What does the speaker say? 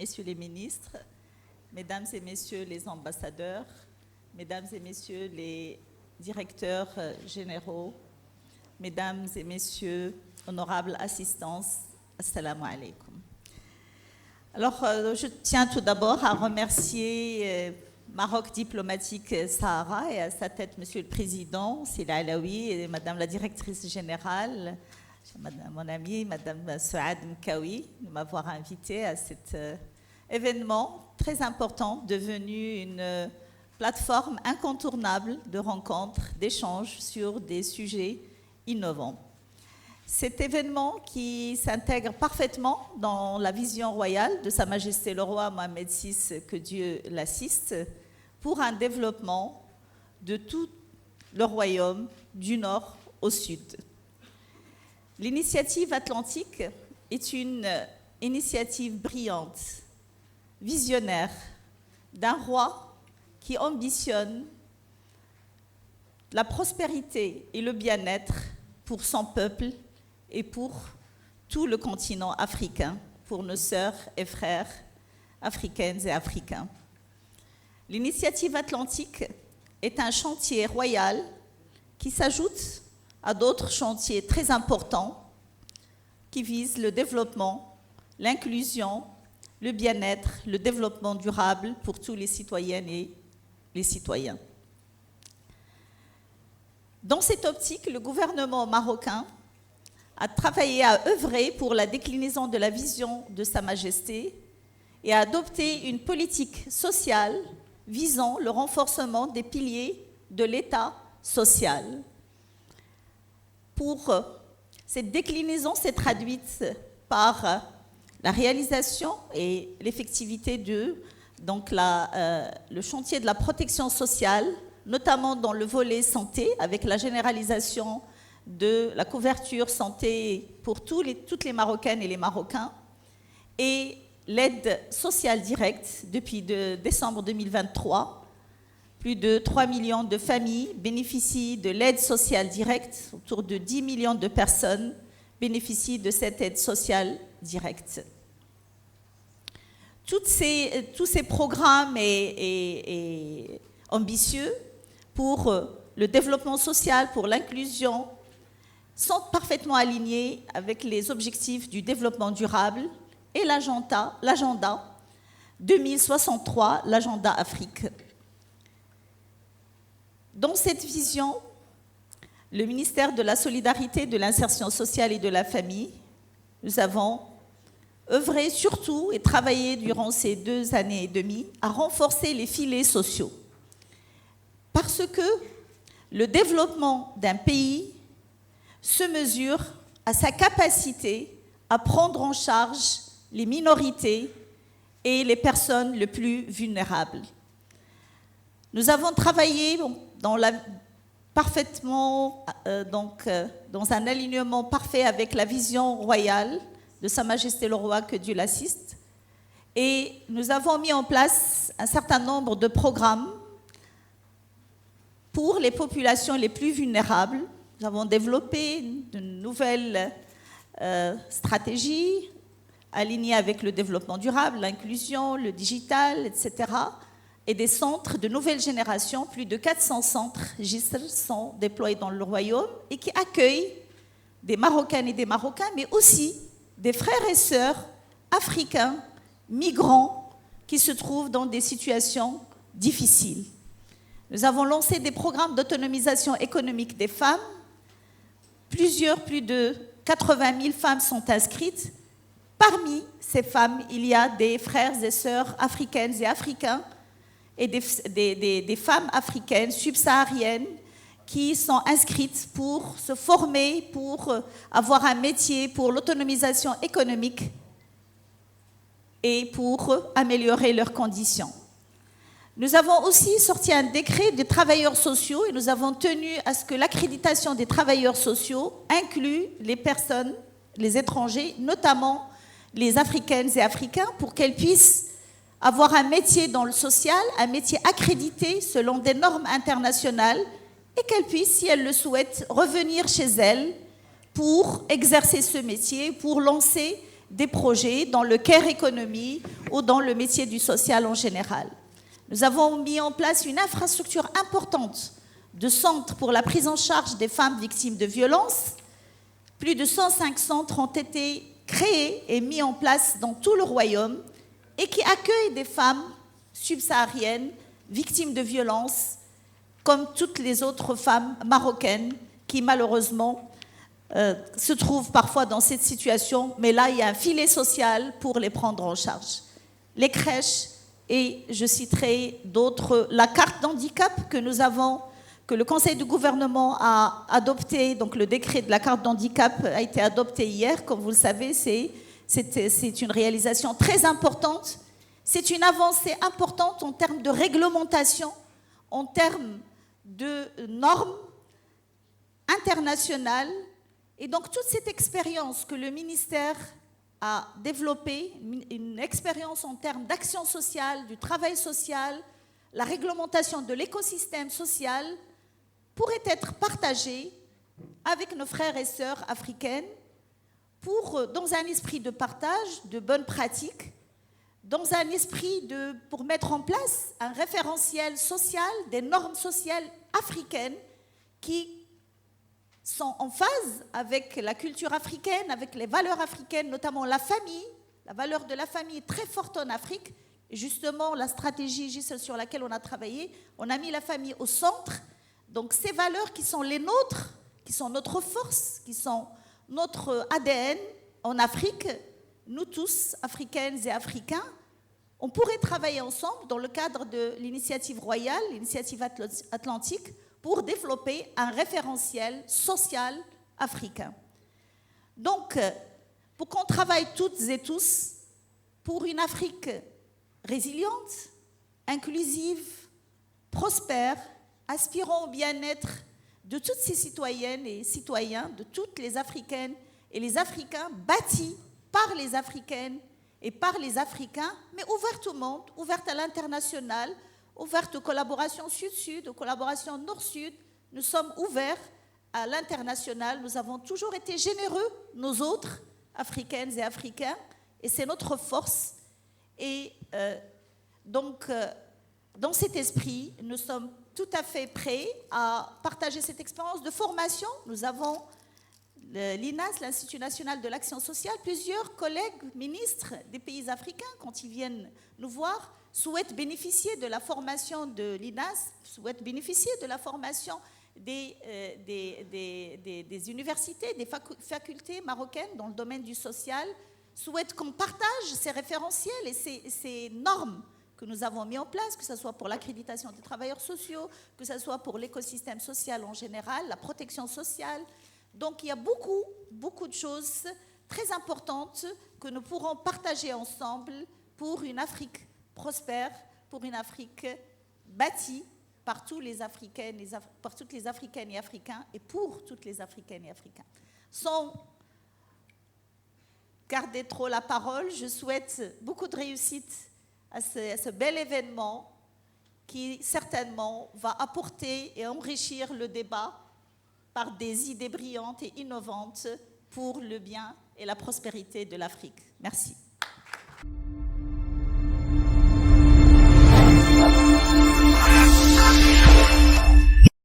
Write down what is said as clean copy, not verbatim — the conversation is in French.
messieurs les ministres, mesdames et messieurs les ambassadeurs, mesdames et messieurs les directeurs généraux, mesdames et messieurs, honorables assistances, assalamu alaikum. Alors, je tiens tout d'abord à remercier Maroc Diplomatique Sahara et à sa tête, Monsieur le Président, Sila Alaoui, et Madame la Directrice Générale, mon amie, Madame Souad Mkawi, de m'avoir invité à cet événement très important, devenu une plateforme incontournable de rencontres, d'échanges sur des sujets innovants. Cet événement qui s'intègre parfaitement dans la vision royale de Sa Majesté le Roi Mohamed VI, que Dieu l'assiste, pour un développement de tout le royaume du nord au sud. L'initiative atlantique est une initiative brillante, visionnaire, d'un roi qui ambitionne la prospérité et le bien-être pour son peuple et pour tout le continent africain, pour nos sœurs et frères africaines et africains. L'initiative atlantique est un chantier royal qui s'ajoute à d'autres chantiers très importants qui visent le développement, l'inclusion, le bien-être, le développement durable pour tous les citoyennes et les citoyens. Dans cette optique, le gouvernement marocain a travaillé à œuvrer pour la déclinaison de la vision de Sa Majesté et a adopté une politique sociale visant le renforcement des piliers de l'État social. Cette déclinaison s'est traduite par la réalisation et l'effectivité de le chantier de la protection sociale, notamment dans le volet santé, avec la généralisation de la couverture santé pour toutes les Marocaines et les Marocains, et l'aide sociale directe depuis décembre 2023. Plus de 3 millions de familles bénéficient de l'aide sociale directe, autour de 10 millions de personnes bénéficient de cette aide sociale directe. Tous ces programmes ambitieux pour le développement social, pour l'inclusion, sont parfaitement alignés avec les objectifs du développement durable et l'agenda 2063, l'agenda Afrique. Dans cette vision, le ministère de la Solidarité, de l'Insertion sociale et de la Famille, nous avons œuvré surtout et travaillé durant ces 2 années et demie à renforcer les filets sociaux. Parce que le développement d'un pays se mesure à sa capacité à prendre en charge les minorités et les personnes les plus vulnérables. Nous avons travaillé dans un alignement parfait avec la vision royale de Sa Majesté le Roi, que Dieu l'assiste, et nous avons mis en place un certain nombre de programmes pour les populations les plus vulnérables. Nous avons développé de nouvelles stratégies alignées avec le développement durable, l'inclusion, le digital, etc. Et des centres de nouvelle génération, plus de 400 centres GISR sont déployés dans le royaume et qui accueillent des Marocaines et des Marocains, mais aussi des frères et sœurs africains, migrants, qui se trouvent dans des situations difficiles. Nous avons lancé des programmes d'autonomisation économique des femmes. Plus de 80 000 femmes sont inscrites. Parmi ces femmes, il y a des frères et sœurs africaines et africains et des femmes africaines subsahariennes qui sont inscrites pour se former, pour avoir un métier, pour l'autonomisation économique et pour améliorer leurs conditions. Nous avons aussi sorti un décret de travailleurs sociaux et nous avons tenu à ce que l'accréditation des travailleurs sociaux inclue les personnes, les étrangers, notamment les Africaines et Africains, pour qu'elles puissent avoir un métier dans le social, un métier accrédité selon des normes internationales et qu'elles puissent, si elles le souhaitent, revenir chez elles pour exercer ce métier, pour lancer des projets dans le care economy ou dans le métier du social en général. Nous avons mis en place une infrastructure importante de centres pour la prise en charge des femmes victimes de violences. Plus de 105 centres ont été créés et mis en place dans tout le royaume et qui accueillent des femmes subsahariennes victimes de violences, comme toutes les autres femmes marocaines qui malheureusement se trouvent parfois dans cette situation, mais là il y a un filet social pour les prendre en charge. Les crèches, et je citerai d'autres, la carte d'handicap que nous avons, que le Conseil du gouvernement a adopté, donc le décret de la carte d'handicap a été adopté hier, comme vous le savez, c'est une réalisation très importante, c'est une avancée importante en termes de réglementation, en termes de normes internationales, et donc toute cette expérience que le ministère a développée, une expérience en termes d'action sociale, du travail social, la réglementation de l'écosystème social, pourrait être partagée avec nos frères et sœurs africaines dans un esprit de partage, de bonnes pratiques, dans un esprit pour mettre en place un référentiel social, des normes sociales africaines qui sont en phase avec la culture africaine, avec les valeurs africaines, notamment la famille. La valeur de la famille est très forte en Afrique. Et justement, la stratégie sur laquelle on a travaillé, on a mis la famille au centre. Donc ces valeurs qui sont les nôtres, qui sont notre force, qui sont notre ADN en Afrique, nous tous, Africaines et Africains, on pourrait travailler ensemble dans le cadre de l'initiative royale, l'initiative atlantique, pour développer un référentiel social africain. Donc, pour qu'on travaille toutes et tous pour une Afrique résiliente, inclusive, prospère, aspirant au bien-être de toutes ces citoyennes et citoyens, de toutes les Africaines et les Africains, bâtis par les Africaines et par les Africains, mais ouverte au monde, ouverte à l'international, ouverte aux collaborations sud-sud, aux collaborations nord-sud. Nous sommes ouverts à l'international. Nous avons toujours été généreux, nous autres, Africaines et Africains, et c'est notre force. Et donc, dans cet esprit, nous sommes tout à fait prêts à partager cette expérience de formation. Nous avons l'INAS, l'Institut national de l'action sociale, plusieurs collègues ministres des pays africains, quand ils viennent nous voir, souhaitent bénéficier de la formation de l'INAS, souhaitent bénéficier de la formation des universités, des facultés marocaines dans le domaine du social, souhaitent qu'on partage ces référentiels et ces normes que nous avons mis en place, que ce soit pour l'accréditation des travailleurs sociaux, que ce soit pour l'écosystème social en général, la protection sociale. Donc il y a beaucoup de choses très importantes que nous pourrons partager ensemble pour une Afrique prospère, pour une Afrique bâtie par toutes les Africaines et Africains et pour toutes les Africaines et Africains. Sans garder trop la parole, je souhaite beaucoup de réussite à ce bel événement qui certainement va apporter et enrichir le débat par des idées brillantes et innovantes pour le bien et la prospérité de l'Afrique. Merci.